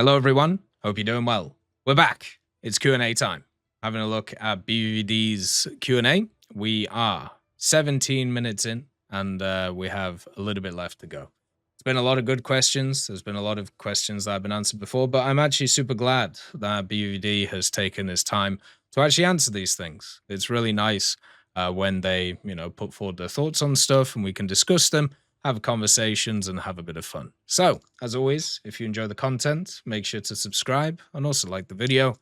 Hello, everyone. Hope you're doing well. We're back. It's Q&A time. Having a look at BVD's Q&A. We are 17 minutes in, and we have a little bit left to go. It's been a lot of good questions. There's been a lot of questions that have been answered before, but I'm actually super glad that BVD has taken his time to actually answer these things. It's really nice when they, put forward their thoughts on stuff and we can discuss them, have conversations, and have a bit of fun. So, as always, if you enjoy the content, make sure to subscribe and also like the video.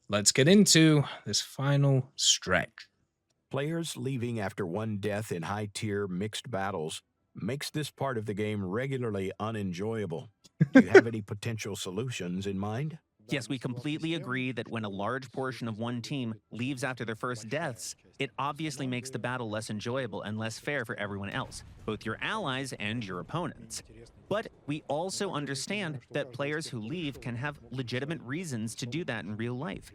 Let's get into this final stretch. Players leaving after one death in high-tier mixed battles makes this part of the game regularly unenjoyable. Do you have any potential solutions in mind? Yes, we completely agree that when a large portion of one team leaves after their first deaths, it obviously makes the battle less enjoyable and less fair for everyone else, both your allies and your opponents. But we also understand that players who leave can have legitimate reasons to do that in real life.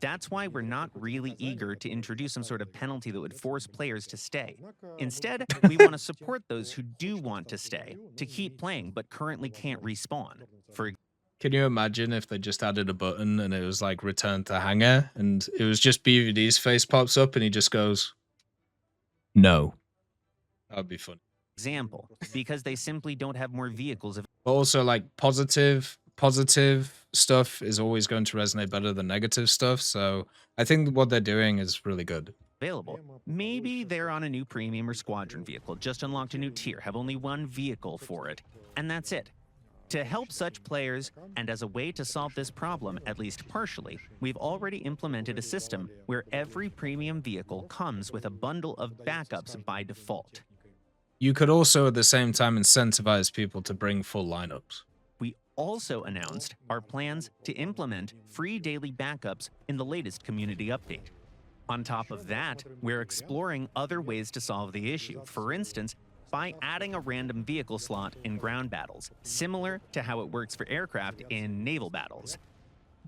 That's why we're not really eager to introduce some sort of penalty that would force players to stay. Instead, we want to support those who do want to stay, to keep playing but currently can't respawn. Can you imagine if they just added a button and it was like return to hangar and it was just BVD's face pops up and he just goes, no. That'd be fun. Example, because they simply don't have more vehicles. But also like positive stuff is always going to resonate better than negative stuff. So I think what they're doing is really good. Available. Maybe they're on a new premium or squadron vehicle, just unlocked a new tier, have only one vehicle for it, and that's it. To help such players, and as a way to solve this problem, at least partially, we've already implemented a system where every premium vehicle comes with a bundle of backups by default. You could also at the same time incentivize people to bring full lineups. We also announced our plans to implement free daily backups in the latest community update. On top of that, we're exploring other ways to solve the issue. For instance, by adding a random vehicle slot in ground battles, similar to how it works for aircraft in naval battles.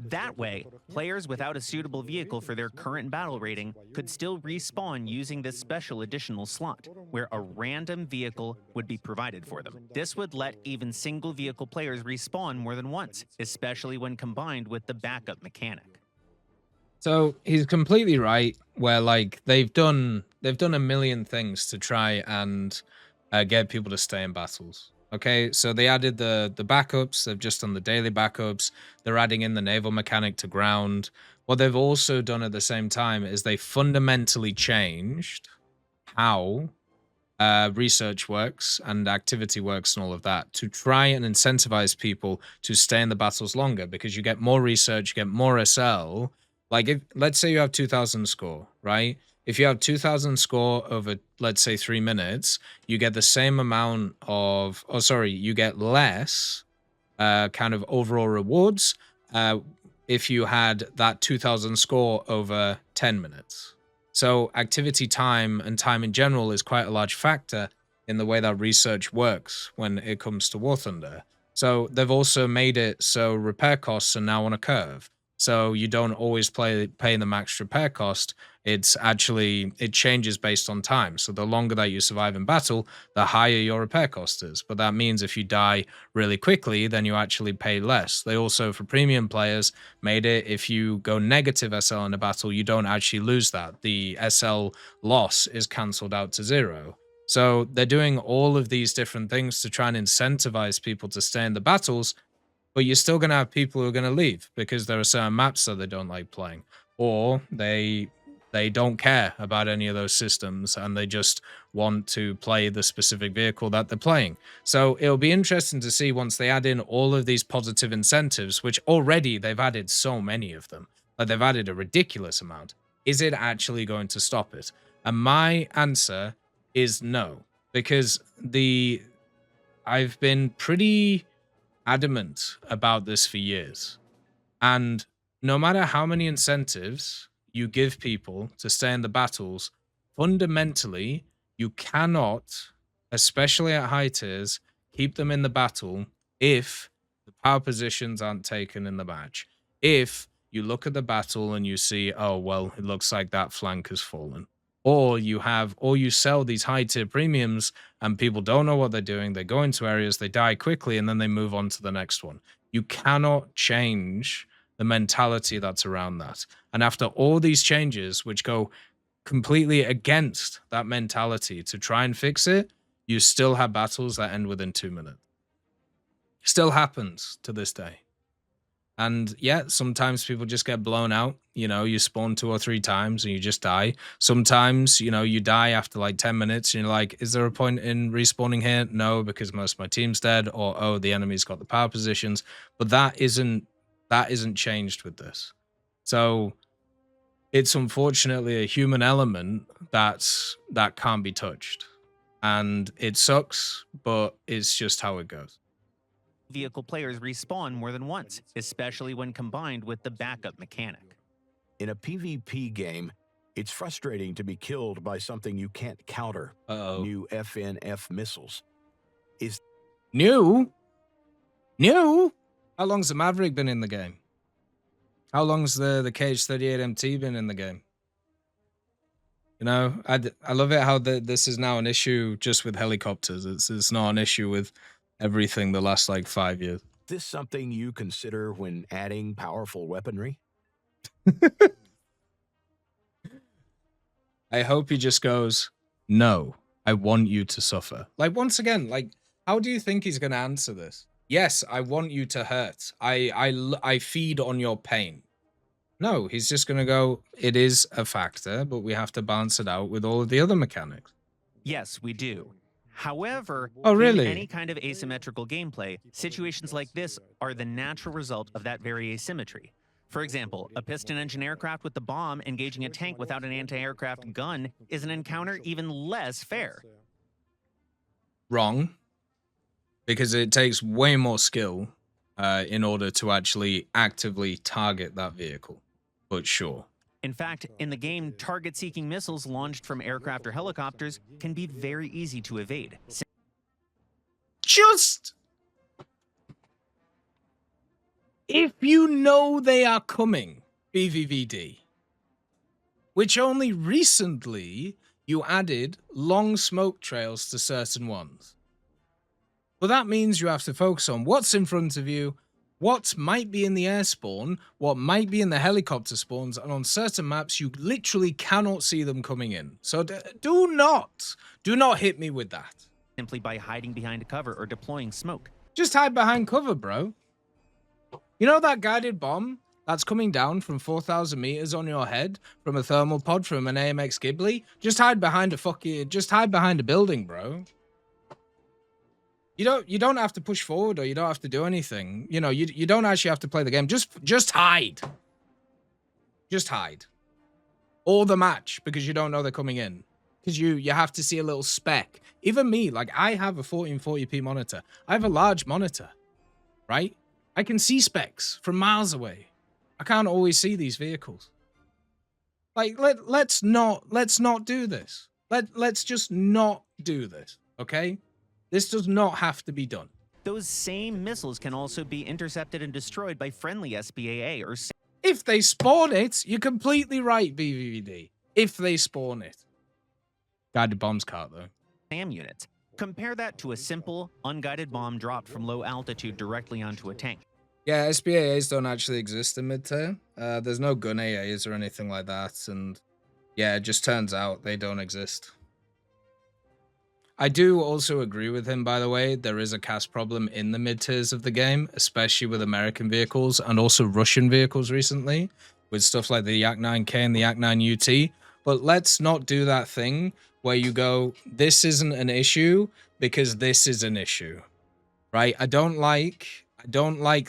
That way, players without a suitable vehicle for their current battle rating could still respawn using this special additional slot, where a random vehicle would be provided for them. This would let even single vehicle players respawn more than once, especially when combined with the backup mechanic. So he's completely right, where like they've done a million things to try and get people to stay in battles. Okay, so they added the backups. They've just done the daily backups. They're adding in the naval mechanic to ground. What they've also done at the same time is they fundamentally changed how research works and activity works and all of that to try and incentivize people to stay in the battles longer, because you get more research, you get more SL. Like, if let's say you have 2,000 score, right? If you have 2,000 score over, let's say, 3 minutes, you get the same amount of, you get less kind of overall rewards if you had that 2,000 score over 10 minutes. So activity time and time in general is quite a large factor in the way that research works when it comes to War Thunder. So they've also made it so repair costs are now on a curve. So you don't always pay the max repair cost. It changes based on time. So the longer that you survive in battle, the higher your repair cost is. But that means if you die really quickly, then you actually pay less. They also, for premium players, made it if you go negative SL in a battle, you don't actually lose that. The SL loss is cancelled out to 0. So they're doing all of these different things to try and incentivize people to stay in the battles. But you're still going to have people who are going to leave because there are certain maps that they don't like playing, or they don't care about any of those systems and they just want to play the specific vehicle that they're playing. So it'll be interesting to see once they add in all of these positive incentives, which already they've added so many of them, like they've added a ridiculous amount. Is it actually going to stop it? And my answer is no, because I've been pretty adamant about this for years, and no matter how many incentives you give people to stay in the battles, fundamentally you cannot, especially at high tiers, keep them in the battle if the power positions aren't taken in the match. If you look at the battle and you see, oh well, it looks like that flank has fallen, or you sell these high tier premiums and people don't know what they're doing. They go into areas, they die quickly, and then they move on to the next one. You cannot change the mentality that's around that. And after all these changes, which go completely against that mentality to try and fix it, you still have battles that end within 2 minutes. Still happens to this day. And yeah, sometimes people just get blown out. You know, you spawn 2 or 3 times and you just die. Sometimes, you know, you die after like 10 minutes and you're like, is there a point in respawning here? No, because most of my team's dead. Or, oh, the enemy's got the power positions. But that isn't changed with this. So it's unfortunately a human element that can't be touched. And it sucks, but it's just how it goes. Vehicle players respawn more than once, especially when combined with the backup mechanic. In a PvP game, it's frustrating to be killed by something you can't counter. New FNF missiles. New? How long's the Maverick been in the game? How long's the KH-38MT been in the game? You know, I love it how this is now an issue just with helicopters. It's not an issue with everything the last like 5 years. Is this something you consider when adding powerful weaponry? I hope he just goes, no, I want you to suffer. Like, once again, like, how do you think he's going to answer this? Yes, I want you to hurt. I feed on your pain. No, he's just going to go, it is a factor, but we have to balance it out with all of the other mechanics. Yes, we do. However, oh, really? in any kind of asymmetrical gameplay, situations like this are the natural result of that very asymmetry. For example, a piston-engine aircraft with the bomb engaging a tank without an anti-aircraft gun is an encounter even less fair. Wrong. Because it takes way more skill in order to actually actively target that vehicle. But sure. In fact, in the game, target-seeking missiles launched from aircraft or helicopters can be very easy to evade. Just if you know they are coming, BVVD, which only recently you added long smoke trails to certain ones. But that means you have to focus on what's in front of you, what might be in the air spawn, what might be in the helicopter spawns, and on certain maps, you literally cannot see them coming in. So do not hit me with that. Simply by hiding behind a cover or deploying smoke. Just hide behind cover, bro. You know that guided bomb that's coming down from 4,000 meters on your head from a thermal pod from an AMX Ghibli? Just hide behind a building, bro. You don't have to push forward or you don't have to do anything. You know, you don't actually have to play the game. Just hide. Just hide. Or the match because you don't know they're coming in. Because you have to see a little speck. Even me, like I have a 1440p monitor. I have a large monitor, right? I can see specks from miles away. I can't always see these vehicles. Like let's not do this. Let's just not do this, okay? This does not have to be done. Those same missiles can also be intercepted and destroyed by friendly SBAA or... If they spawn it, you're completely right, BVVD. If they spawn it. Guided bombs cart, though. SAM units. Compare that to a simple, unguided bomb dropped from low altitude directly onto a tank. Yeah, SBAAs don't actually exist in mid-tier. There's no gun AAs or anything like that, and yeah, it just turns out they don't exist. I do also agree with him, by the way. There is a CAS problem in the mid-tiers of the game, especially with American vehicles and also Russian vehicles recently, with stuff like the Yak-9K and the Yak-9 UT. But let's not do that thing where you go, this isn't an issue because this is an issue, right? I don't like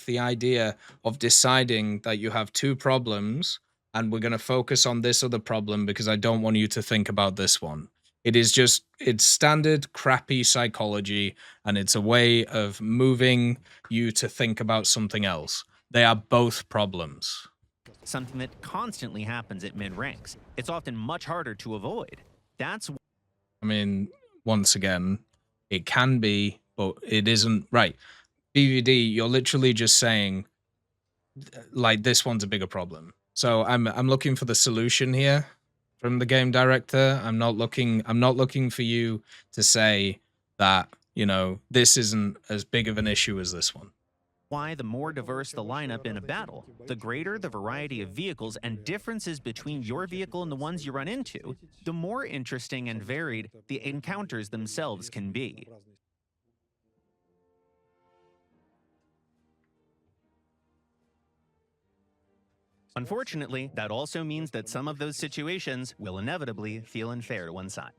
the idea of deciding that you have two problems and we're going to focus on this other problem because I don't want you to think about this one. It's standard crappy psychology, and it's a way of moving you to think about something else. They are both problems. Something that constantly happens at mid-ranks. It's often much harder to avoid. That's... I mean, once again, it can be, but it isn't. Right. BVD, you're literally just saying, like, this one's a bigger problem. So I'm looking for the solution here. From the game director, I'm not looking for you to say that, you know, this isn't as big of an issue as this one. why the more diverse the lineup in a battle, the greater the variety of vehicles and differences between your vehicle and the ones you run into, the more interesting and varied the encounters themselves can be. Unfortunately, that also means that some of those situations will inevitably feel unfair to one side.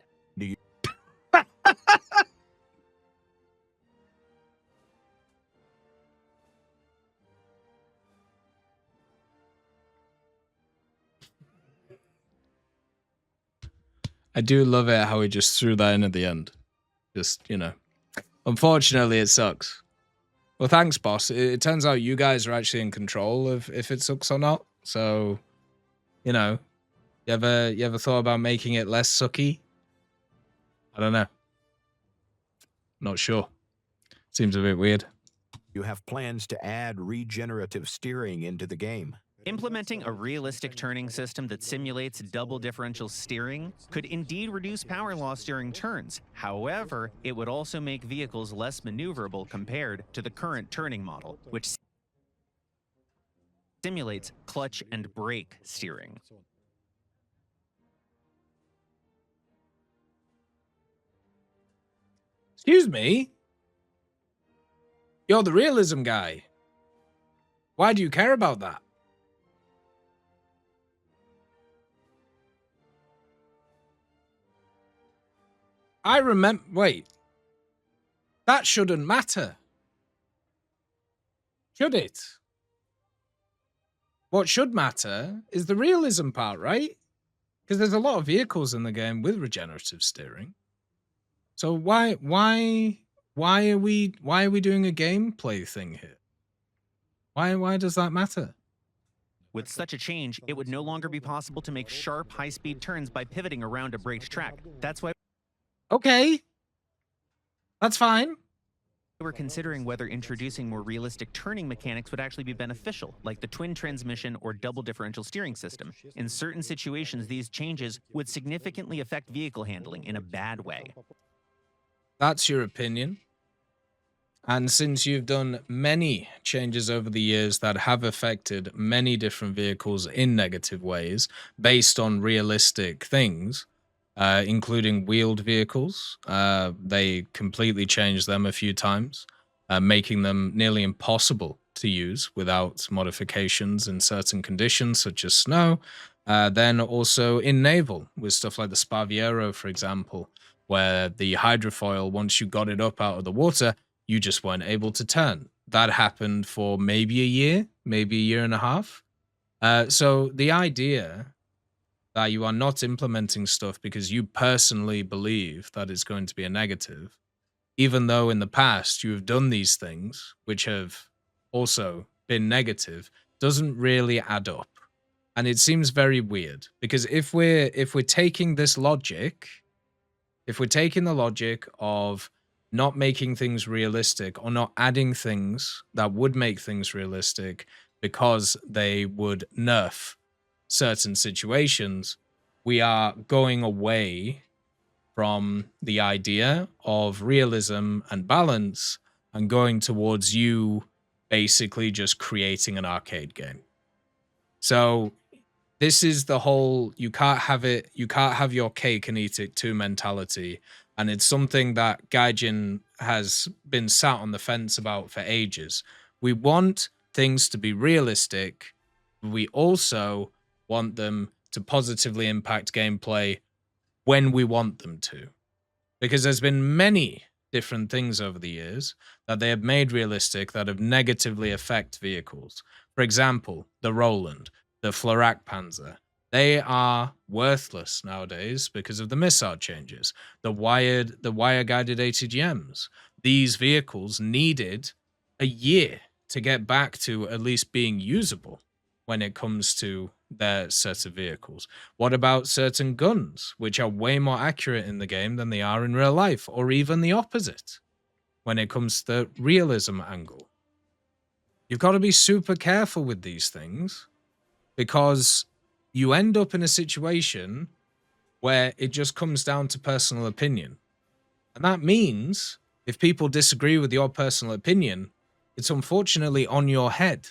I do love it how he just threw that in at the end. Just, you know. Unfortunately, it sucks. Well, thanks, boss. It turns out you guys are actually in control of if it sucks or not. So, you know, you ever thought about making it less sucky? I don't know. Not sure. Seems a bit weird. You have plans to add regenerative steering into the game. Implementing a realistic turning system that simulates double differential steering could indeed reduce power loss during turns. However, it would also make vehicles less maneuverable compared to the current turning model, which simulates clutch and brake steering. Excuse me? You're the realism guy. Why do you care about that? I remember... Wait. That shouldn't matter. Should it? What should matter is the realism part, right? Because there's a lot of vehicles in the game with regenerative steering. So why are we doing a gameplay thing here? Why does that matter? With such a change, it would no longer be possible to make sharp, high-speed turns by pivoting around a braked track. That's why Okay. That's fine. we're considering whether introducing more realistic turning mechanics would actually be beneficial, like the twin transmission or double differential steering system. In certain situations, these changes would significantly affect vehicle handling in a bad way. That's your opinion. And since you've done many changes over the years that have affected many different vehicles in negative ways based on realistic things, including wheeled vehicles, they completely changed them a few times, making them nearly impossible to use without modifications in certain conditions, such as snow. Then also in naval, with stuff like the Spaviero, for example, where the hydrofoil, once you got it up out of the water, you just weren't able to turn. That happened for maybe a year and a half. So the idea that you are not implementing stuff because you personally believe that it's going to be a negative, even though in the past you have done these things, which have also been negative, doesn't really add up. And it seems very weird because if we're taking this logic, if we're taking the logic of not making things realistic or not adding things that would make things realistic because they would nerf certain situations, we are going away from the idea of realism and balance and going towards you basically just creating an arcade game. So this is the whole you can't have your cake and eat it too mentality. And it's something that Gaijin has been sat on the fence about for ages. We want things to be realistic. We also want them to positively impact gameplay when we want them to. Because there's been many different things over the years that they have made realistic that have negatively affect vehicles. For example, the Roland, the Florak Panzer. They are worthless nowadays because of the missile changes. The wire-guided ATGMs. These vehicles needed a year to get back to at least being usable when it comes to their set of vehicles. What about certain guns, which are way more accurate in the game than they are in real life, or even the opposite when it comes to the realism angle? You've got to be super careful with these things because you end up in a situation where it just comes down to personal opinion. And that means if people disagree with your personal opinion, It's unfortunately on your head,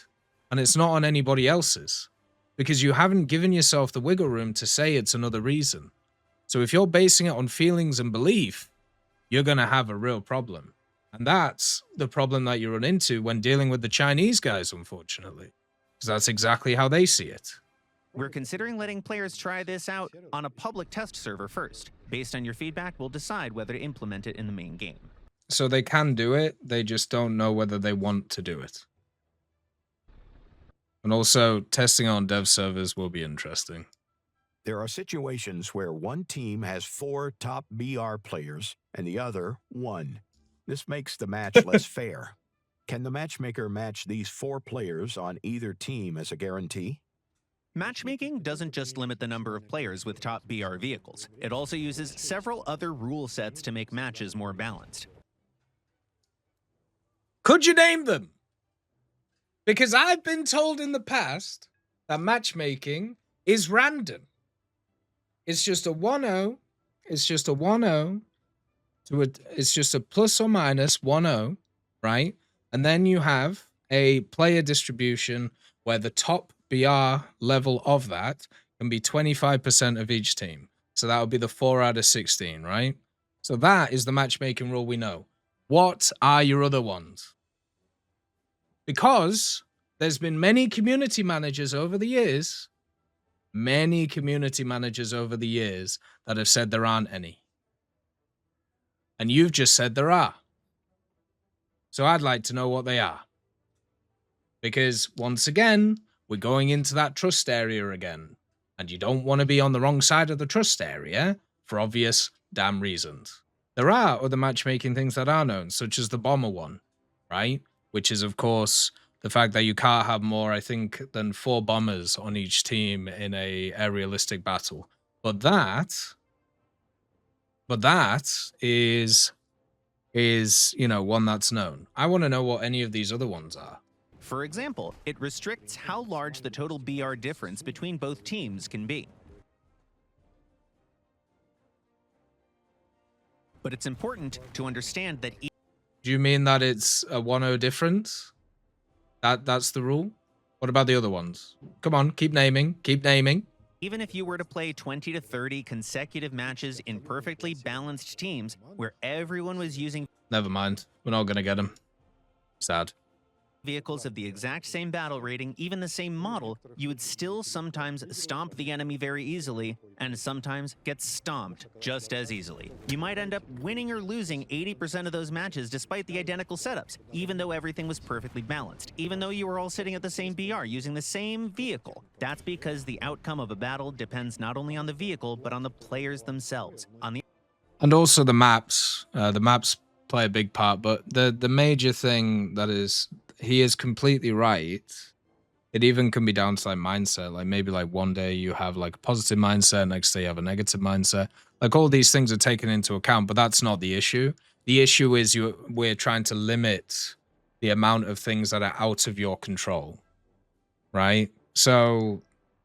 and it's not on anybody else's, because you haven't given yourself the wiggle room to say it's another reason. So if you're basing it on feelings and belief, you're going to have a real problem. And that's the problem that you run into when dealing with the Chinese guys, unfortunately, because that's exactly how they see it. We're considering letting players try this out on a public test server first. Based on your feedback, we'll decide whether to implement it in the main game. So they can do it, they just don't know whether they want to do it. And also, testing on dev servers will be interesting. There are situations where one team has 4 top BR players and the other 1. This makes the match less fair. Can the matchmaker match these 4 players on either team as a guarantee? Matchmaking doesn't just limit the number of players with top BR vehicles. It also uses several other rule sets to make matches more balanced. Could you name them? Because I've been told in the past that matchmaking is random. It's just a 1-0. It's just a 1-0. It's just a plus or minus 1-0, right? And then you have a player distribution where the top BR level of that can be 25% of each team. So that would be the 4 out of 16, right? So that is the matchmaking rule we know. What are your other ones? Because there's been many community managers over the years that have said there aren't any. And you've just said there are. So I'd like to know what they are. Because once again, we're going into that trust area again. And you don't want to be on the wrong side of the trust area for obvious damn reasons. There are other matchmaking things that are known, such as the bomber one, right? Which is, of course, the fact that you can't have more, I think, than 4 bombers on each team in a realistic battle. But that is, you know, one that's known. I want to know what any of these other ones are. For example, it restricts how large the total BR difference between both teams can be. But it's important to understand that Do you mean that it's a 1-0 difference? That's the rule? What about the other ones? Come on, keep naming. even if you were to play 20 to 30 consecutive matches in perfectly balanced teams where everyone was using Never mind. We're not going to get him. Sad. vehicles of the exact same battle rating, even the same model, you would still sometimes stomp the enemy very easily, and sometimes get stomped just as easily. You might end up winning or losing 80% of those matches despite the identical setups, even though everything was perfectly balanced, even though you were all sitting at the same BR using the same vehicle. That's because the outcome of a battle depends not only on the vehicle, but on the players themselves. And also the maps. The maps play a big part, but the major thing that is, he is completely right. It even can be down to like mindset. Like maybe like one day you have like a positive mindset, next day you have a negative mindset. Like all these things are taken into account, but that's not the issue. The issue is we're trying to limit the amount of things that are out of your control, right? So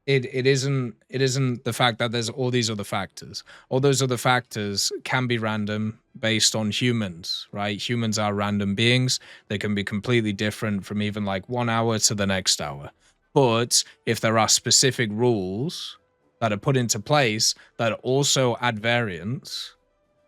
it isn't the fact that there's all these other factors. All those other factors can be random based on humans, right? Humans are random beings. They can be completely different from even like 1 hour to the next hour. But if there are specific rules that are put into place that also add variance,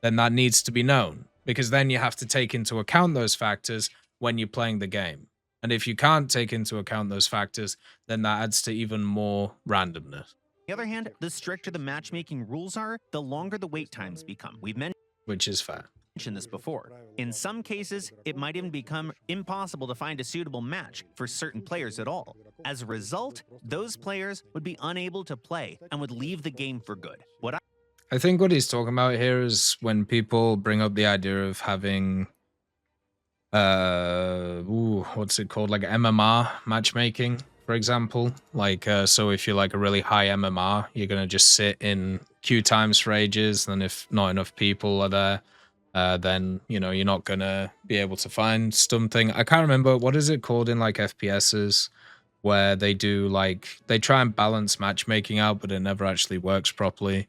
then that needs to be known, because then you have to take into account those factors when you're playing the game. And if you can't take into account those factors, then that adds to even more randomness. On the other hand, the stricter the matchmaking rules are, the longer the wait times become. We've Which is fair. mentioned this before. In some cases, it might even become impossible to find a suitable match for certain players at all. As a result, those players would be unable to play and would leave the game for good. I think what he's talking about here is when people bring up the idea of having what's it called, like MMR matchmaking, for example. Like so if you're like a really high MMR, you're gonna just sit in queue times for ages, and if not enough people are there, then you know you're not gonna be able to find something. I can't remember what is it called in like FPSs, where they do like they try and balance matchmaking out, but it never actually works properly.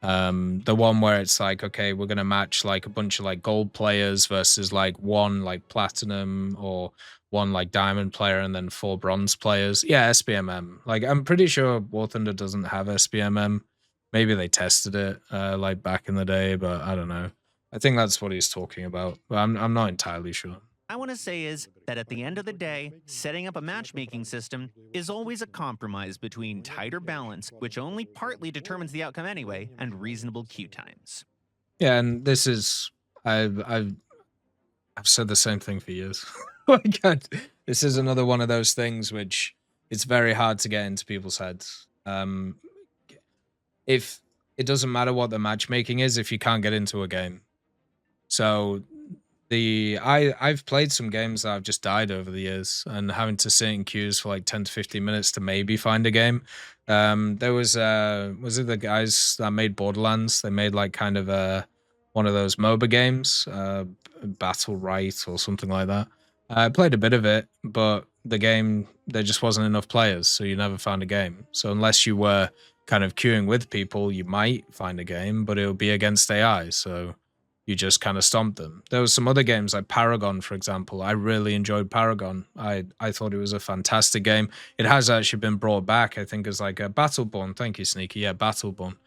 The one where it's like, okay, we're gonna match like a bunch of like gold players versus like one like platinum or one like diamond player and then 4 bronze players. Yeah, SBMM. Like I'm pretty sure War Thunder doesn't have SBMM. Maybe they tested it like back in the day, but I don't know. I think that's what he's talking about, but I'm not entirely sure. I want to say is that at the end of the day, setting up a matchmaking system is always a compromise between tighter balance, which only partly determines the outcome anyway, and reasonable queue times. Yeah, and this is I've said the same thing for years. Like, this is another one of those things which it's very hard to get into people's heads. If it doesn't matter what the matchmaking is if you can't get into a game. So I've played some games that I've just died over the years and having to sit in queues for like 10 to 15 minutes to maybe find a game. There was it the guys that made Borderlands? They made like kind of one of those MOBA games, Battle Right or something like that. I played a bit of it, but the game there just wasn't enough players, so you never found a game. So unless you were kind of queuing with people, you might find a game, but it would be against AI. So you just kind of stomped them. There was some other games like Paragon, for example. I really enjoyed Paragon. I thought it was a fantastic game. It has actually been brought back, I think, as like a Battleborn. Thank you, Sneaky. Yeah, Battleborn.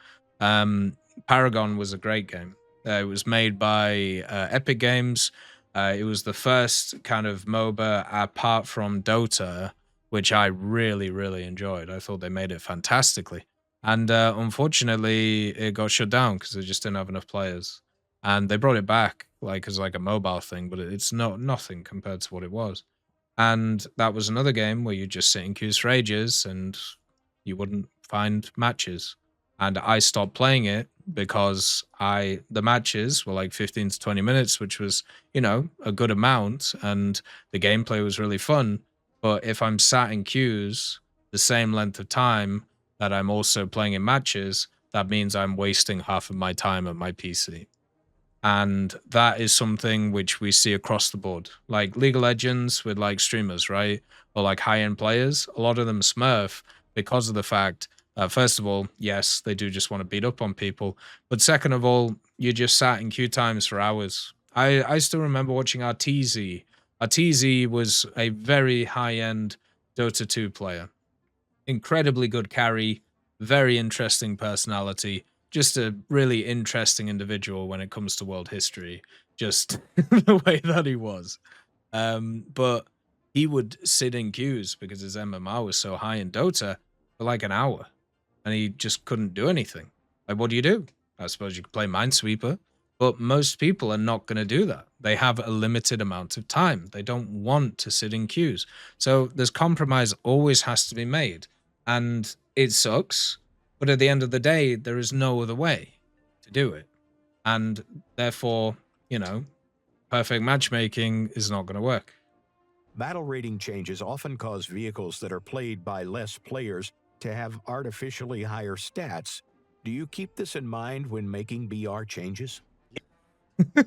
Paragon was a great game. It was made by Epic Games. It was the first kind of MOBA apart from Dota, which I really, really enjoyed. I thought they made it fantastically. And unfortunately, it got shut down because they just didn't have enough players. And they brought it back like as like a mobile thing, but it's nothing compared to what it was. And that was another game where you just sit in queues for ages and you wouldn't find matches. And I stopped playing it because the matches were like 15 to 20 minutes, which was, you know, a good amount, and the gameplay was really fun. But if I'm sat in queues the same length of time that I'm also playing in matches, that means I'm wasting half of my time at my PC. And that is something which we see across the board. Like League of Legends with like streamers, right? Or like high-end players, a lot of them smurf because of the fact, first of all, yes, they do just want to beat up on people. But second of all, you just sat in queue times for hours. I still remember watching Arteezy. Arteezy was a very high-end Dota 2 player. Incredibly good carry, very interesting personality, just a really interesting individual when it comes to world history, just the way that he was. But he would sit in queues because his MMR was so high in Dota for like an hour, and he just couldn't do anything. Like, what do you do? I suppose you could play Minesweeper, but most people are not going to do that. They have a limited amount of time. They don't want to sit in queues. So there's compromise always has to be made. And it sucks, but at the end of the day, there is no other way to do it. And therefore, you know, perfect matchmaking is not going to work. Battle rating changes often cause vehicles that are played by less players to have artificially higher stats. Do you keep this in mind when making BR changes? Do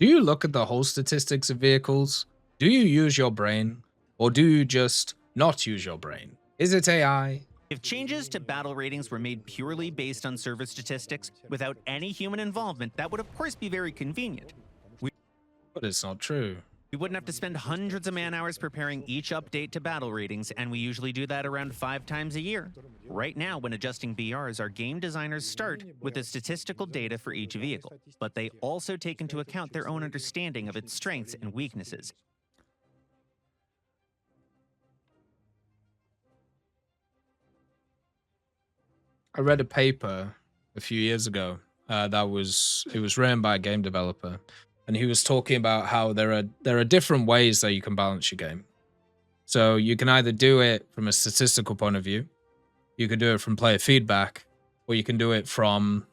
you look at the whole statistics of vehicles? Do you use your brain? Or do you just not use your brain? Is it AI? If changes to battle ratings were made purely based on server statistics without any human involvement, that would of course be very convenient. But it's not true. We wouldn't have to spend hundreds of man-hours preparing each update to battle ratings, and we usually do that around 5 times a year. Right now, when adjusting BRs, our game designers start with the statistical data for each vehicle, but they also take into account their own understanding of its strengths and weaknesses. I read a paper a few years ago it was written by a game developer, and he was talking about how there are different ways that you can balance your game. So you can either do it from a statistical point of view, you can do it from player feedback, or you can do it from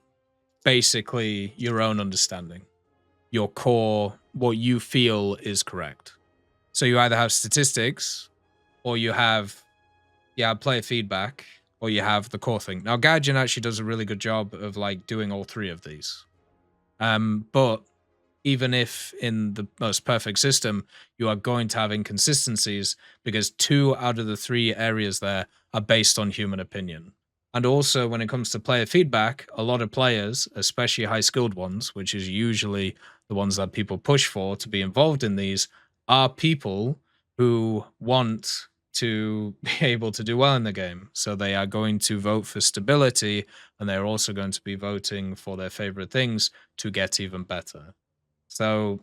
basically your own understanding, your core, what you feel is correct. So you either have statistics, or you have player feedback, or you have the core thing. Now, Gaijin actually does a really good job of like doing all three of these. But even if in the most perfect system, you are going to have inconsistencies because 2 out of the 3 areas there are based on human opinion. And also, when it comes to player feedback, a lot of players, especially high skilled ones, which is usually the ones that people push for to be involved in these, are people who want to be able to do well in the game. So they are going to vote for stability, and they're also going to be voting for their favorite things to get even better. So,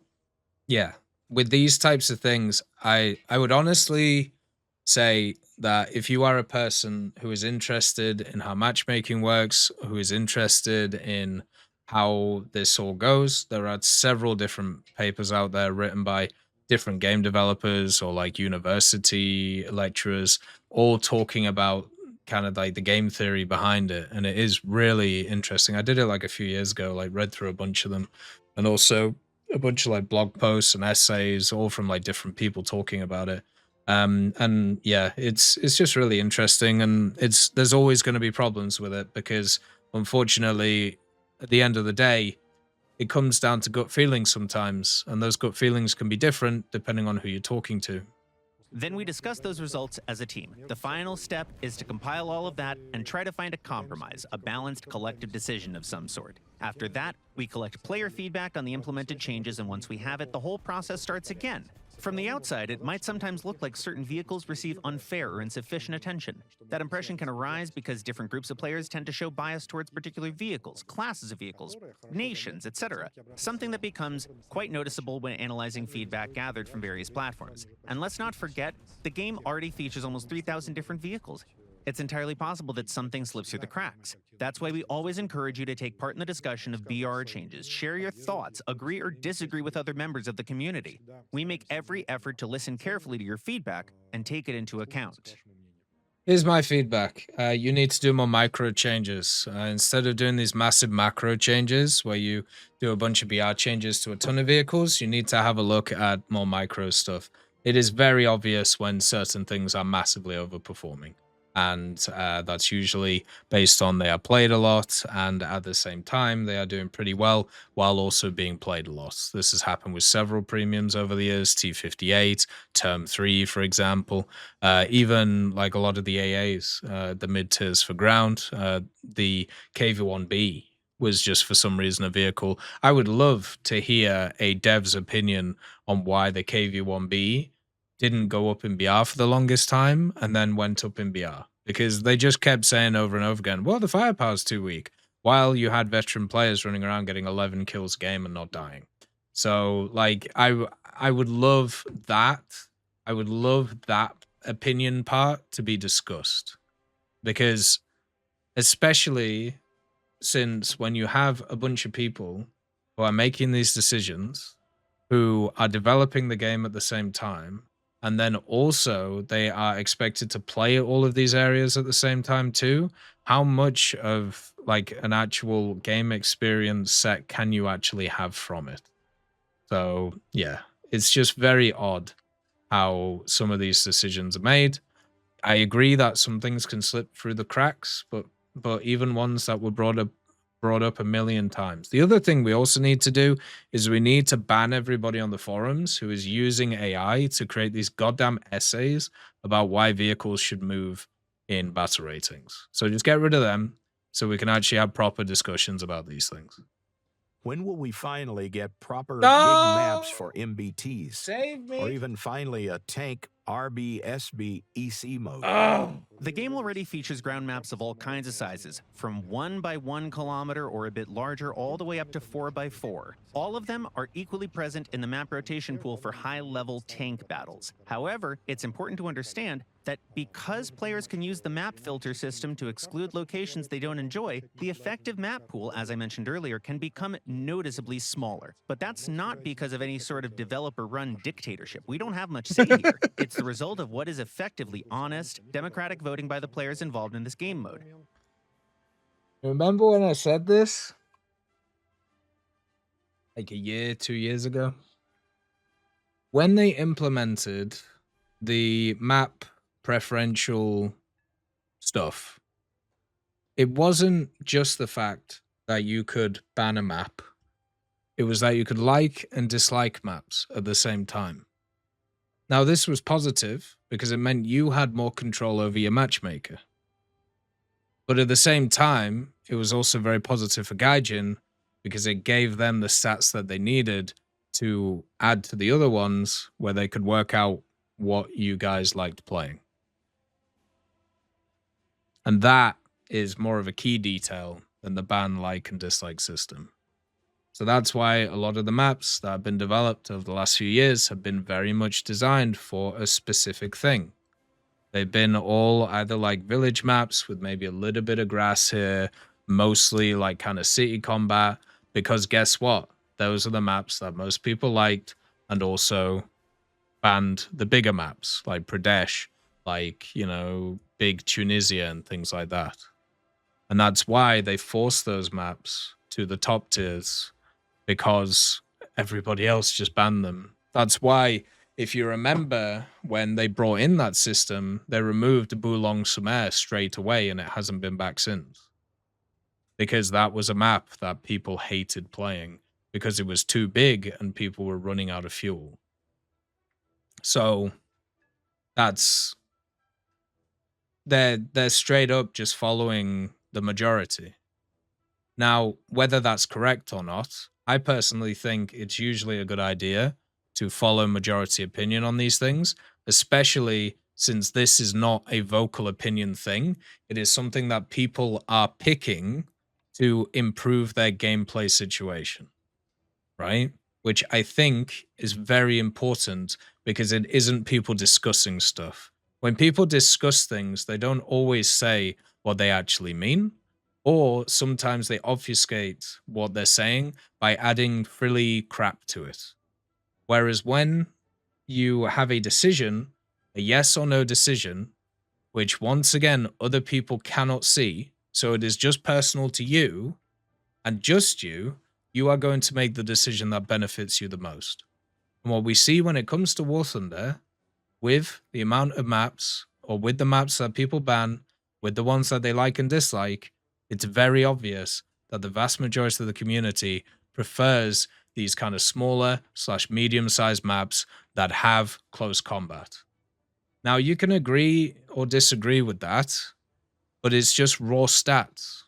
yeah, with these types of things, I would honestly say that if you are a person who is interested in how matchmaking works, who is interested in how this all goes, there are several different papers out there written by different game developers or like university lecturers, all talking about kind of like the game theory behind it. And it is really interesting. I did it like a few years ago, like read through a bunch of them, and also a bunch of like blog posts and essays, all from like different people talking about it. And yeah, it's just really interesting, and there's always going to be problems with it because unfortunately, at the end of the day, it comes down to gut feelings sometimes, and those gut feelings can be different depending on who you're talking to. Then we discuss those results as a team. The final step is to compile all of that and try to find a compromise, a balanced collective decision of some sort. After that, we collect player feedback on the implemented changes, and once we have it, the whole process starts again. From the outside, it might sometimes look like certain vehicles receive unfair or insufficient attention. That impression can arise because different groups of players tend to show bias towards particular vehicles, classes of vehicles, nations, etc. Something that becomes quite noticeable when analyzing feedback gathered from various platforms. And let's not forget, the game already features almost 3,000 different vehicles. It's entirely possible that something slips through the cracks. That's why we always encourage you to take part in the discussion of BR changes, share your thoughts, agree or disagree with other members of the community. We make every effort to listen carefully to your feedback and take it into account. Here's my feedback. You need to do more micro changes. Instead of doing these massive macro changes where you do a bunch of BR changes to a ton of vehicles, you need to have a look at more micro stuff. It is very obvious when certain things are massively overperforming. And that's usually based on they are played a lot, and at the same time they are doing pretty well while also being played a lot. This has happened with several premiums over the years, T58, Term 3, for example, even like a lot of the AAs, the mid tiers for ground, the KV1B was just for some reason a vehicle. I would love to hear a dev's opinion on why the KV1B didn't go up in BR for the longest time and then went up in BR, because they just kept saying over and over again, well, the firepower's too weak, while you had veteran players running around getting 11 kills a game and not dying. So like I would love that. I would love that opinion part to be discussed, because especially since when you have a bunch of people who are making these decisions, who are developing the game at the same time, and then also they are expected to play all of these areas at the same time too, how much of like an actual game experience set can you actually have from it? So yeah, it's just very odd how some of these decisions are made. I agree that some things can slip through the cracks, but even ones that were brought up a million times. The other thing we also need to do is we need to ban everybody on the forums who is using AI to create these goddamn essays about why vehicles should move in battle ratings. So just get rid of them so we can actually have proper discussions about these things. When will we finally get proper No! big maps for MBTs? Save me! Or even finally a tank RBSB EC mode? Oh! The game already features ground maps of all kinds of sizes, from 1 by 1 kilometer or a bit larger all the way up to 4 by 4. All of them are equally present in the map rotation pool for high-level tank battles. However, it's important to understand that because players can use the map filter system to exclude locations they don't enjoy, the effective map pool, as I mentioned earlier, can become noticeably smaller. But that's not because of any sort of developer-run dictatorship. We don't have much say here. It's the result of what is effectively honest, democratic voting by the players involved in this game mode. Remember when I said this? Like a year, 2 years ago? When they implemented the map preferential stuff, it wasn't just the fact that you could ban a map. It was that you could like and dislike maps at the same time. Now, this was positive because it meant you had more control over your matchmaker. But at the same time, it was also very positive for Gaijin because it gave them the stats that they needed to add to the other ones where they could work out what you guys liked playing. And that is more of a key detail than the ban, like, and dislike system. So that's why a lot of the maps that have been developed over the last few years have been very much designed for a specific thing. They've been all either like village maps with maybe a little bit of grass here, mostly like kind of city combat, because guess what? Those are the maps that most people liked, and also banned the bigger maps like Pradesh, like, you know, big Tunisia and things like that. And that's why they forced those maps to the top tiers, because everybody else just banned them. That's why, if you remember, when they brought in that system, they removed Boulogne Sumer straight away, and it hasn't been back since. Because that was a map that people hated playing, because it was too big and people were running out of fuel. So that's... They're straight up just following the majority. Now, whether that's correct or not, I personally think it's usually a good idea to follow majority opinion on these things, especially since this is not a vocal opinion thing. It is something that people are picking to improve their gameplay situation, right? Which I think is very important, because it isn't people discussing stuff. When people discuss things, they don't always say what they actually mean, or sometimes they obfuscate what they're saying by adding frilly crap to it. Whereas when you have a decision, a yes or no decision, which once again, other people cannot see, so it is just personal to you and just you, you are going to make the decision that benefits you the most. And what we see when it comes to War Thunder, with the amount of maps, or with the maps that people ban, with the ones that they like and dislike, it's very obvious that the vast majority of the community prefers these kind of smaller / medium-sized maps that have close combat. Now, you can agree or disagree with that, but it's just raw stats.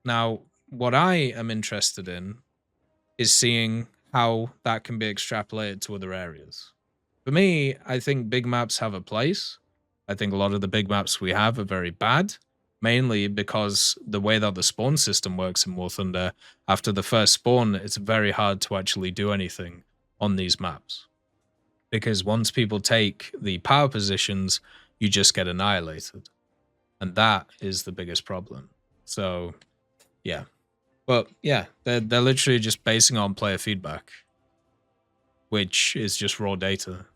Now, what I am interested in is seeing how that can be extrapolated to other areas. For me, I think big maps have a place. I think a lot of the big maps we have are very bad, mainly because the way that the spawn system works in War Thunder, after the first spawn, it's very hard to actually do anything on these maps. Because once people take the power positions, you just get annihilated. And that is the biggest problem. So, yeah. But yeah, they're literally just basing on player feedback, which is just raw data.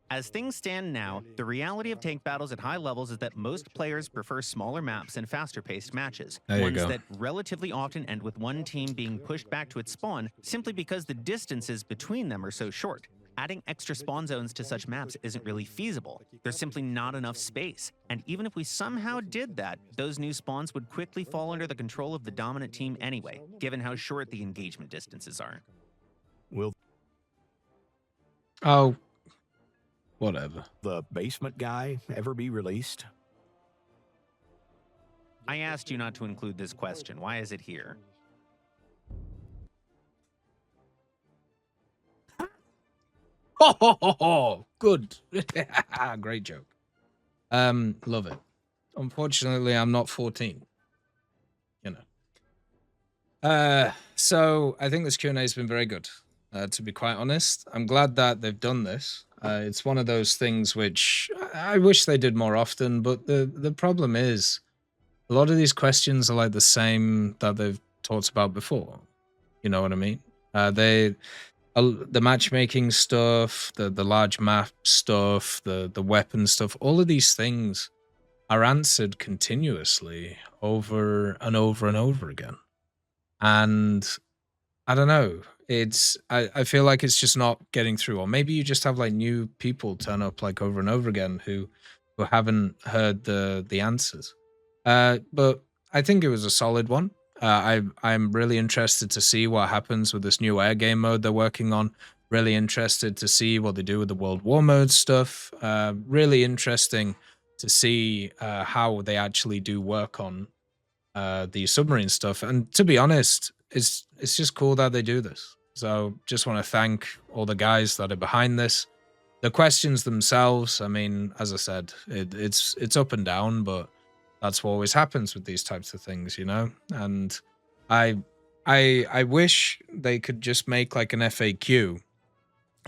As things stand now, the reality of tank battles at high levels is that most players prefer smaller maps and faster-paced matches. There you ones go. that relatively often end with one team being pushed back to its spawn simply because the distances between them are so short. Adding extra spawn zones to such maps isn't really feasible. There's simply not enough space. And even if we somehow did that, those new spawns would quickly fall under the control of the dominant team anyway, given how short the engagement distances are. Will Oh, whatever. the basement guy ever be released? I asked you not to include this question. Why is it here? Oh, good. Great joke. Love it. Unfortunately, I'm not 14. You know. So I think this Q&A has been very good. To be quite honest, I'm glad that they've done this. It's one of those things which I wish they did more often, but the problem is a lot of these questions are like the same that they've talked about before. You know what I mean? The matchmaking stuff, the large map stuff, the weapon stuff, all of these things are answered continuously over and over and over again. And I don't know. I feel like it's just not getting through. Or maybe you just have like new people turn up like over and over again who haven't heard the answers. But I think it was a solid one. I'm really interested to see what happens with this new air game mode they're working on. Really interested to see what they do with the World War mode stuff. Really interesting to see how they actually do work on the submarine stuff. And to be honest, it's just cool that they do this. So just want to thank all the guys that are behind this. The questions themselves, I mean, as I said, it's up and down, but that's what always happens with these types of things, you know? And I wish they could just make like an FAQ,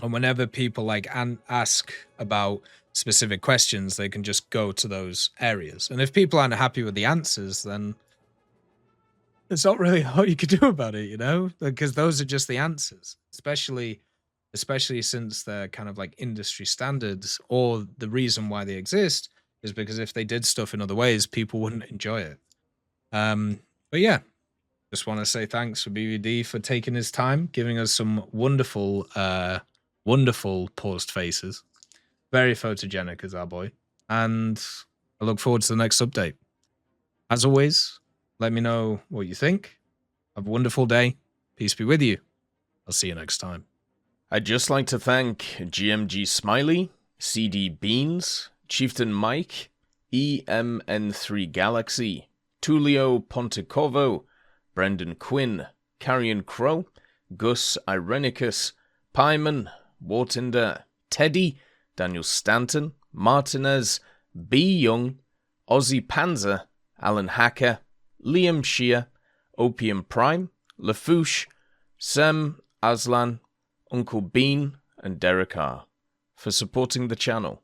and whenever people like ask about specific questions, they can just go to those areas. And if people aren't happy with the answers, then there's not really a lot you could do about it, you know, because those are just the answers, especially since they're kind of like industry standards, or the reason why they exist is because if they did stuff in other ways, people wouldn't enjoy it. But yeah, just want to say thanks for BVD for taking his time, giving us some wonderful, wonderful paused faces. Very photogenic as our boy. And I look forward to the next update. As always, let me know what you think. Have a wonderful day. Peace be with you. I'll see you next time. I'd just like to thank GMG Smiley, CD Beans, Chieftain Mike, EMN3 Galaxy, Tulio Pontecorvo, Brendan Quinn, Carrion Crow, Gus Irenicus, Pyman, Wartinder, Teddy, Daniel Stanton, Martinez, B. Young, Ozzy Panzer, Alan Hacker, Liam Shear, Opium Prime, Lafouche, Sem, Aslan, Uncle Bean, and Derek R. for supporting the channel.